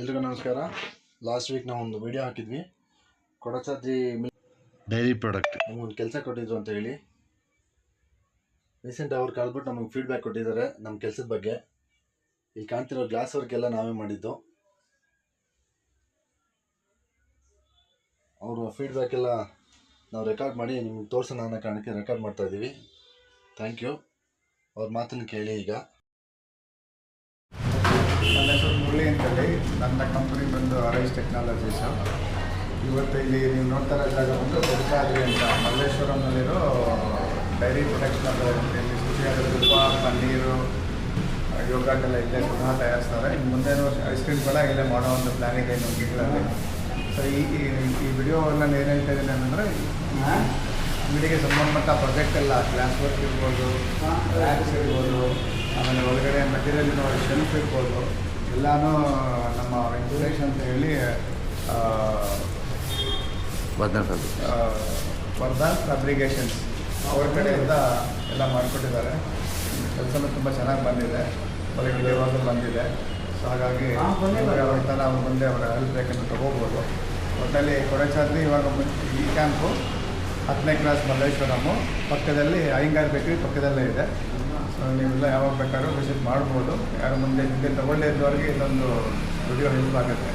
ಎಲ್ರಿಗೂ ನಮಸ್ಕಾರ. Last week ನಾವು ಒಂದು ವಿಡಿಯೋ ಹಾಕಿದ್ವಿ, ಕೊಡಚಾದ್ರಿ ಡೈರಿ ಪ್ರಾಡಕ್ಟ್ ನಮಗೊಂದು ಕೆಲಸ ಕೊಟ್ಟಿದ್ರು ಅಂತ ಹೇಳಿ. ರೀಸೆಂಟ್ ಅವ್ರು ಕಳ್ಬಿಟ್ಟು ನಮಗೆ ಫೀಡ್ಬ್ಯಾಕ್ ಕೊಟ್ಟಿದ್ದಾರೆ ನಮ್ಮ ಕೆಲಸದ ಬಗ್ಗೆ. ಇಲ್ಲಿ ಕಾಣ್ತಿರೋ ಗ್ಲಾಸ್ ವರ್ಕ್ ಎಲ್ಲ ನಾವೇ ಮಾಡಿದ್ದು. ಅವರು ಫೀಡ್ಬ್ಯಾಕ್ ಎಲ್ಲ ನಾವು ರೆಕಾರ್ಡ್ ಮಾಡಿ ನಿಮ್ಗೆ ತೋರಿಸೋಣ ಅನ್ನೋ ಕಾರಣಕ್ಕೆ ರೆಕಾರ್ಡ್ ಮಾಡ್ತಾ ಇದ್ದೀವಿ. Thank you. ಅವ್ರ ಮಾತನ್ನು ಕೇಳಿ. ಈಗ ನನ್ನ ಹೆಸರು ಮುರಳಿ ಅಂತೇಳಿ, ನನ್ನ ಕಂಪನಿ ಬಂದು ಅರೈಸ್ ಟೆಕ್ನಾಲಜೀಸ್. ಇವತ್ತು ಇಲ್ಲಿ ನೀವು ನೋಡ್ತಾ ಇರೋ ಜಾಗ ಬಂದು ಕೊಡಚಾದ್ರಿ ಅಂತ ಮಲ್ಲೇಶ್ವರಂನಲ್ಲಿರೋ ಡೈರಿ ಪ್ರೊಡಕ್ಷನ್. ಇಲ್ಲಿ ಶುಚಿಯಾದ ತುಪ್ಪ, ಪನ್ನೀರು, ಯೋಗರ್ಟ್ ಎಲ್ಲ ಇಲ್ಲೇ ಪುನಃ ತಯಾರಿಸ್ತಾರೆ. ಇನ್ನು ಮುಂದೇನು ಐಸ್ ಕ್ರೀಮ್ ಕೂಡ ಇಲ್ಲೇ ಮಾಡೋ ಒಂದು ಪ್ಲ್ಯಾನ್ ಇದೆ ಇನ್ನೊಂದು ತಿಂಗಳಲ್ಲಿ. ಸೊ ಈ ವಿಡಿಯೋ ನಾನು ಏನು ಹೇಳ್ತಾ ಇದ್ದೀನಿ ಅಂದರೆ, ವಿಡಿಯೋಗೆ ಸಂಬಂಧಪಟ್ಟ ಪ್ರಾಜೆಕ್ಟ್ ಎಲ್ಲ ಗ್ಲಾಸ್ ವರ್ಕ್ ಇರ್ಬೋದು, ರ್ಯಾಕ್ಸ್ ಇರ್ಬೋದು, ಆಮೇಲೆ ಒಳಗಡೆ ಮೆಟೀರಿಯಲ್ ಶೆಲ್ಫ್ ಇರ್ಬೋದು, ಎಲ್ಲನೂ ನಮ್ಮ ವೆಂಕಟೇಶ್ ಅಂತ ಹೇಳಿ ವರ್ಧನ್ ಫ್ಯಾಬ್ರಿಕೇಷನ್ಸ್ ಅವ್ರ ಕಡೆಯಿಂದ ಎಲ್ಲ ಮಾಡಿಕೊಟ್ಟಿದ್ದಾರೆ. ಕೆಲಸನೂ ತುಂಬ ಚೆನ್ನಾಗಿ ಬಂದಿದೆ, ಕ್ವಾಲಿಟಿ ಲೆವೆಲ್ ಬಂದಿದೆ. ಸೊ ಹಾಗಾಗಿ ಅವ್ರ ಥರ ಅವ್ರು ಮುಂದೆ ಅವರ ಹೆಲ್ಪ್ ಬೇಕಂತ ತೊಗೋಬೋದು. ಒಟ್ಟಲ್ಲಿ ಕೊಡಚಾದ್ರಿ ಇವಾಗ ಈ ಕ್ಯಾಂಪು 10ನೇ ಕ್ರಾಸ್ ಮಲ್ಲೇಶ್ವರಮು ಪಕ್ಕದಲ್ಲಿ ಅಯ್ಯಂಗಾರ್ ಬೇಕ್ರಿ ಪಕ್ಕದಲ್ಲೇ ಇದೆ. ಸೊ ನೀವೆಲ್ಲ ಯಾವಾಗ ಬೇಕಾದ್ರೂ ವಿಸಿಟ್ ಮಾಡ್ಬೋದು. ಯಾರು ಮುಂದೆ ತೊಗೊಳ್ಳೇ ಇದ್ದವ್ರಿಗೆ ಇದೊಂದು ವಿಡಿಯೋ ಹೆಲ್ಪ್ ಆಗುತ್ತೆ.